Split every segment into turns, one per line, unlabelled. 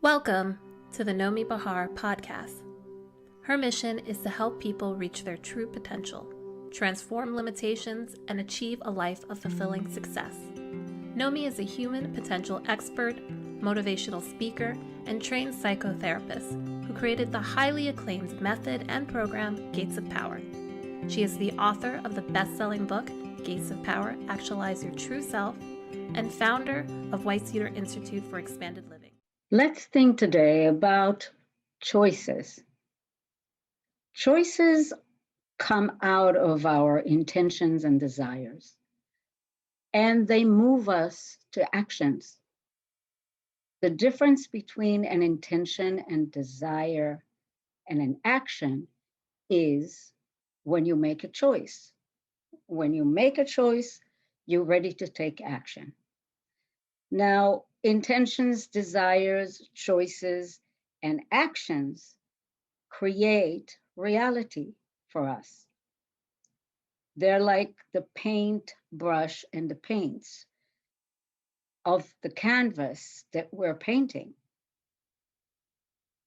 Welcome to the Nomi Bachar podcast. Her mission is to help people reach their true potential, transform limitations, and achieve a life of fulfilling success. Nomi is a human potential expert, motivational speaker, and trained psychotherapist who created the highly acclaimed method and program Gates of Power. She is the author of the best-selling book Gates of Power, Actualize Your True Self, and founder of White Cedar Institute for Expanded Living.
Let's think today about choices. Choices come out of our intentions and desires, and they move us to actions. The difference between an intention and desire and an action is when you make a choice. When you make a choice, you're ready to take action. Now, intentions, desires, choices, and actions create reality for us. They're like the paint brush and the paints of the canvas that we're painting.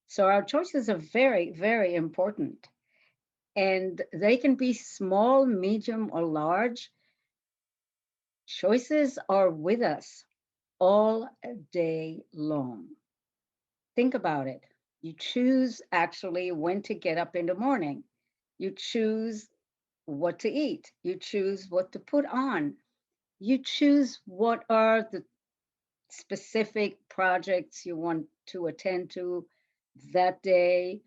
So our choices are very, very important. And they can be small, medium, or large. Choices are with us all day long. Think about it. You choose actually when to get up in the morning. You choose what to eat. You choose what to put on. You choose what are the specific projects you want to attend to that day.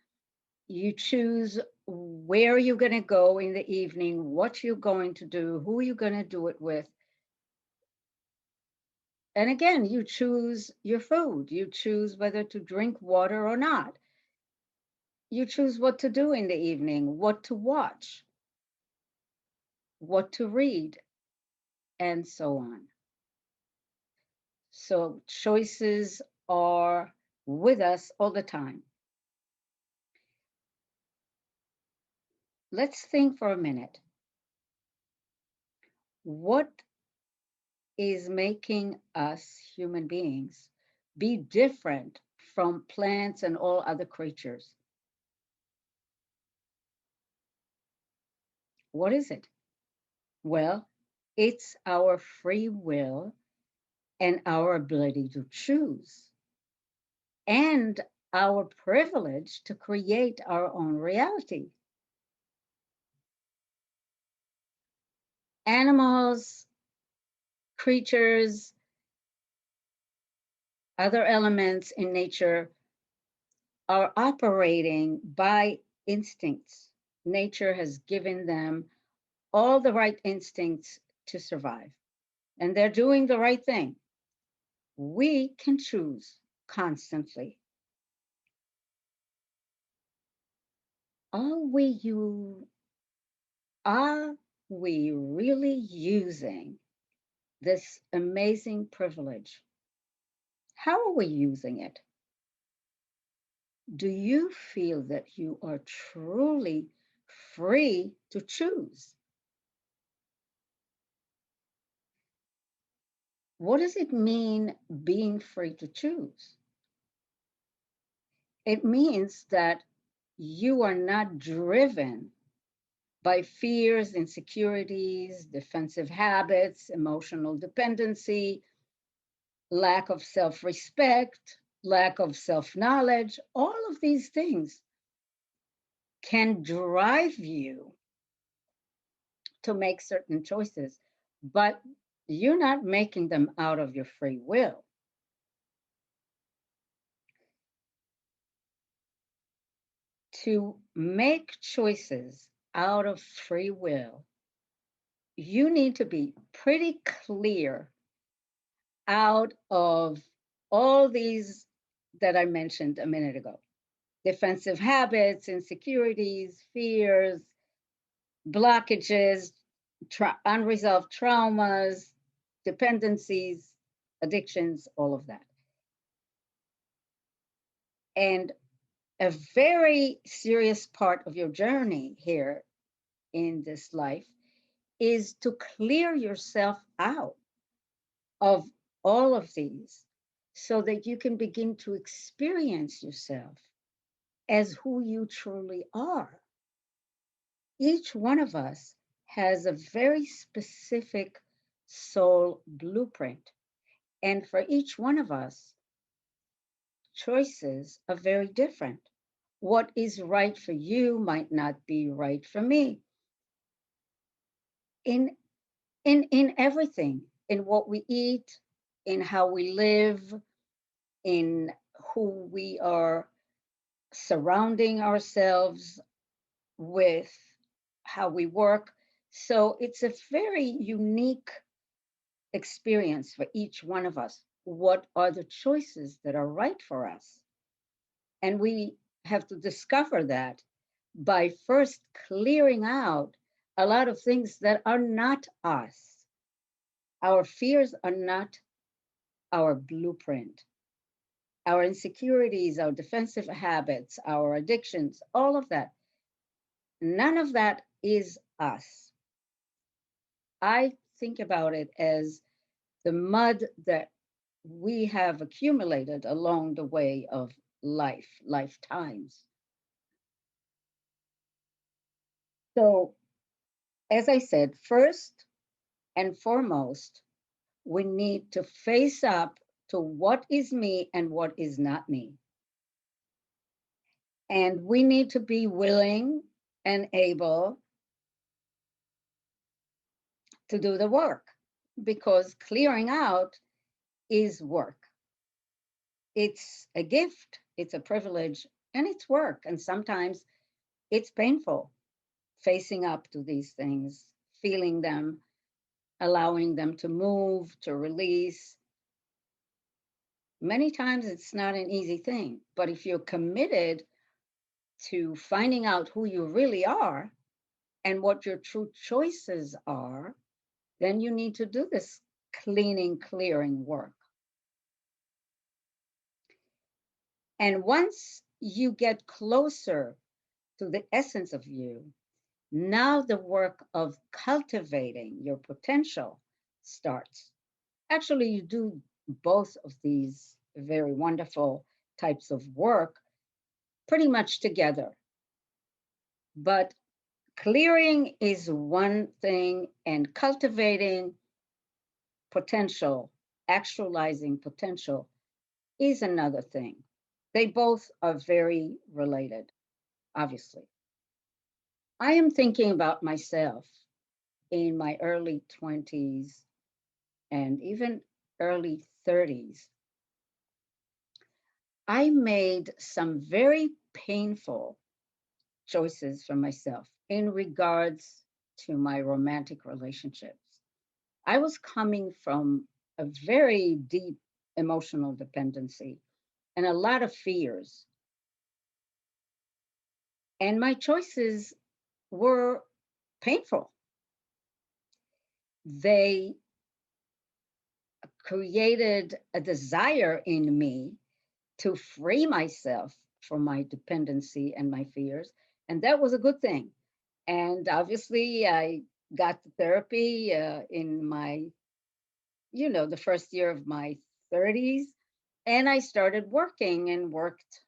You choose where you're going to go in the evening, what you're going to do, who you're going to do it with. And again, you choose your food. You choose whether to drink water or not. You choose what to do in the evening, what to watch, what to read, and so on. So choices are with us all the time. Let's think for a minute. What is making us human beings be different from plants and all other creatures? What is it? Well, it's our free will and our ability to choose, and our privilege to create our own reality. Animals, creatures, other elements in nature are operating by instincts. Nature has given them all the right instincts to survive, and they're doing the right thing. We can choose constantly. Are we you are we really using this amazing privilege? How are we using it? Do you feel that you are truly free to choose? What does it mean being free to choose? It means that you are not driven by fears, insecurities, defensive habits, emotional dependency, lack of self respect, lack of self knowledge. All of these things can drive you to make certain choices, but you're not making them out of your free will. To make choices out of free will, you need to be pretty clear out of all these that I mentioned a minute ago: defensive habits, insecurities, fears, blockages, unresolved traumas, dependencies, addictions, all of that. And a very serious part of your journey here in this life is to clear yourself out of all of these so that you can begin to experience yourself as who you truly are. Each one of us has a very specific soul blueprint. And for each one of us, choices are very different. What is right for you might not be right for me. In in everything, in what we eat, in how we live, in who we are surrounding ourselves with, how we work. So it's a very unique experience for each one of us. What are the choices that are right for us? And we have to discover that by first clearing out a lot of things that are not us. Our fears are not our blueprint. Our insecurities, our defensive habits, our addictions, all of that, none of that is us. I think about it as the mud that we have accumulated along the way of lifetimes. So, as I said, first and foremost, we need to face up to what is me and what is not me. And we need to be willing and able to do the work because clearing out is work. It's a gift, it's a privilege, and it's work. And sometimes it's painful facing up to these things, feeling them, allowing them to move, to release. Many times it's not an easy thing, but if you're committed to finding out who you really are and what your true choices are, then you need to do this cleaning, clearing work. And once you get closer to the essence of you, now the work of cultivating your potential starts. Actually, you do both of these very wonderful types of work pretty much together. But clearing is one thing, and cultivating potential, actualizing potential is another thing. They both are very related, obviously. I am thinking about myself in my early 20s and even early 30s. I made some very painful choices for myself in regards to my romantic relationships. I was coming from a very deep emotional dependency and a lot of fears. And my choices were painful. They created a desire in me to free myself from my dependency and my fears. And that was a good thing. And obviously, I got the therapy in my, the first year of my 30s. And I started working and worked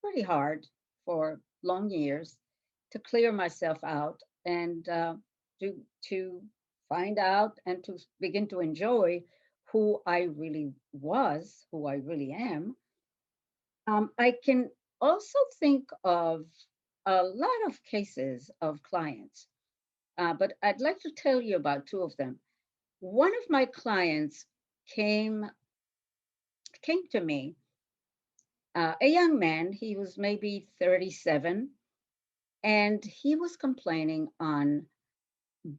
pretty hard for long years to clear myself out and to find out and to begin to enjoy who I really was, who I really am. I can also think of a lot of cases of clients, but I'd like to tell you about two of them. One of my clients came came to me, a young man. He was maybe 37, and he was complaining on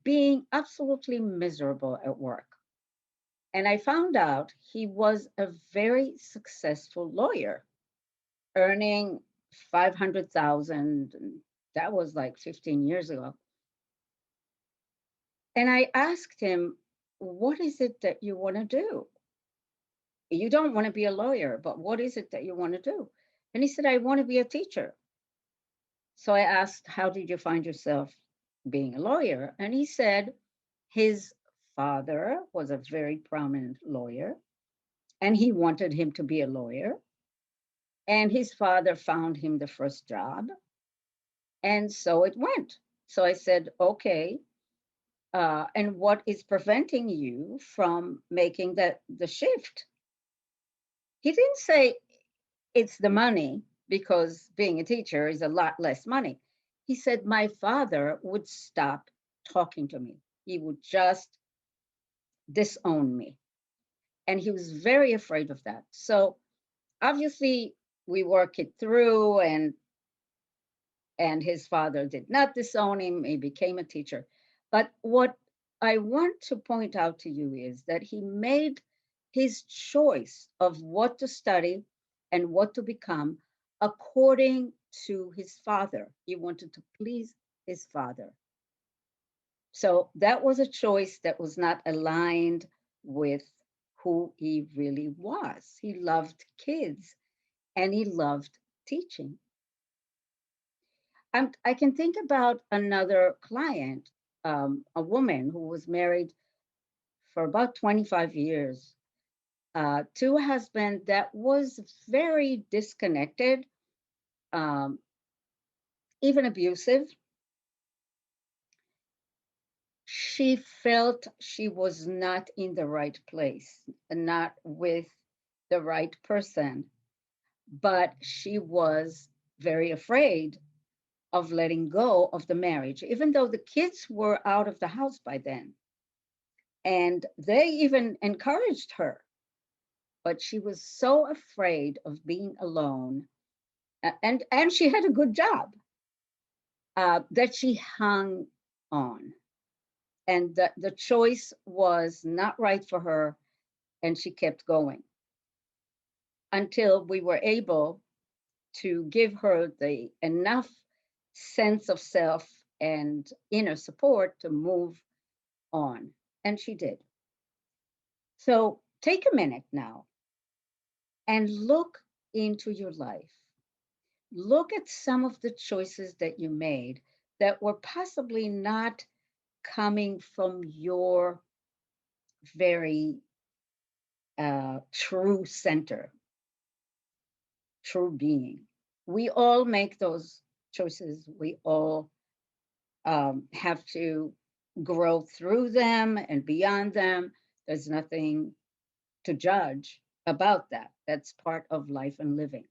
being absolutely miserable at work. And I found out he was a very successful lawyer, earning 500,000. That was like 15 years ago. And I asked him, what is it that you want to do? You don't want to be a lawyer, but what is it that you want to do? And he said, I want to be a teacher. So I asked, how did you find yourself being a lawyer? And he said his father was a very prominent lawyer. and he wanted him to be a lawyer. And his father found him the first job. And so it went. So I said, okay, and what is preventing you from making the shift? He didn't say it's the money, because being a teacher is a lot less money. He said, my father would stop talking to me. He would just disown me. And he was very afraid of that. So obviously we work it through, and his father did not disown him. He became a teacher. But what I want to point out to you is that he made his choice of what to study and what to become according to his father. He wanted to please his father. So that was a choice that was not aligned with who he really was. He loved kids and he loved teaching. I can think about another client, a woman who was married for about 25 years to a husband that was very disconnected, um, even abusive. She felt she was not in the right place, not with the right person, but she was very afraid of letting go of the marriage, even though the kids were out of the house by then. And they even encouraged her, but she was so afraid of being alone, and she had a good job, that she hung on. And the choice was not right for her, and she kept going until we were able to give her the enough sense of self and inner support to move on. And she did. So take a minute now and look into your life. Look at some of the choices that you made that were possibly not coming from your very true center, true being. We all make those choices. We all have to grow through them and beyond them. There's nothing to judge about that. That's part of life and living.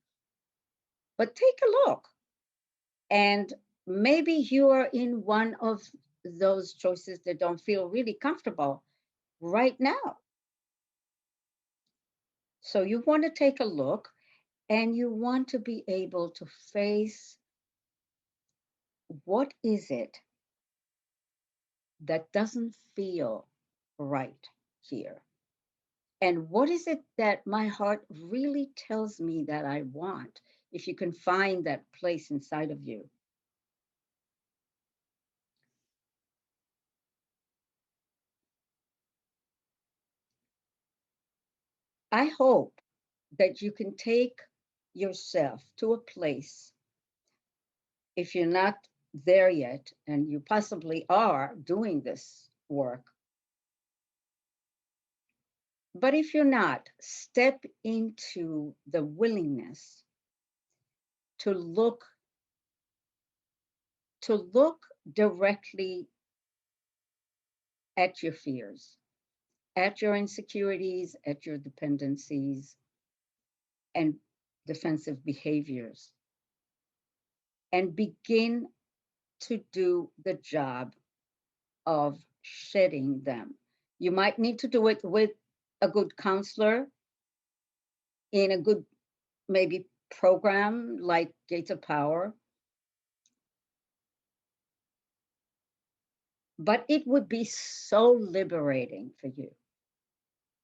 But take a look, and maybe you are in one of those choices that don't feel really comfortable right now. So you want to take a look, and you want to be able to face, what is it that doesn't feel right here? And what is it that my heart really tells me that I want? If you can find that place inside of you. I hope that you can take yourself to a place, if you're not there yet, and you possibly are doing this work, but if you're not, step into the willingness to look directly at your fears, at your insecurities, at your dependencies and defensive behaviors, and begin to do the job of shedding them. You might need to do it with a good counselor in a good, maybe, program like Gates of Power. But it would be so liberating for you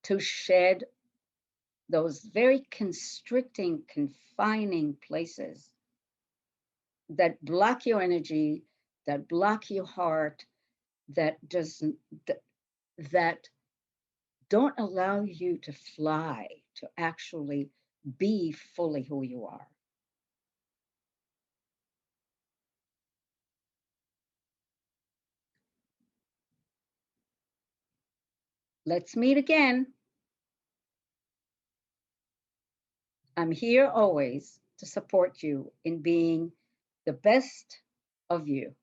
to shed those very constricting, confining places that block your energy, that block your heart, that doesn't that don't allow you to fly, to actually be fully who you are. Let's meet again. I'm here always to support you in being the best of you.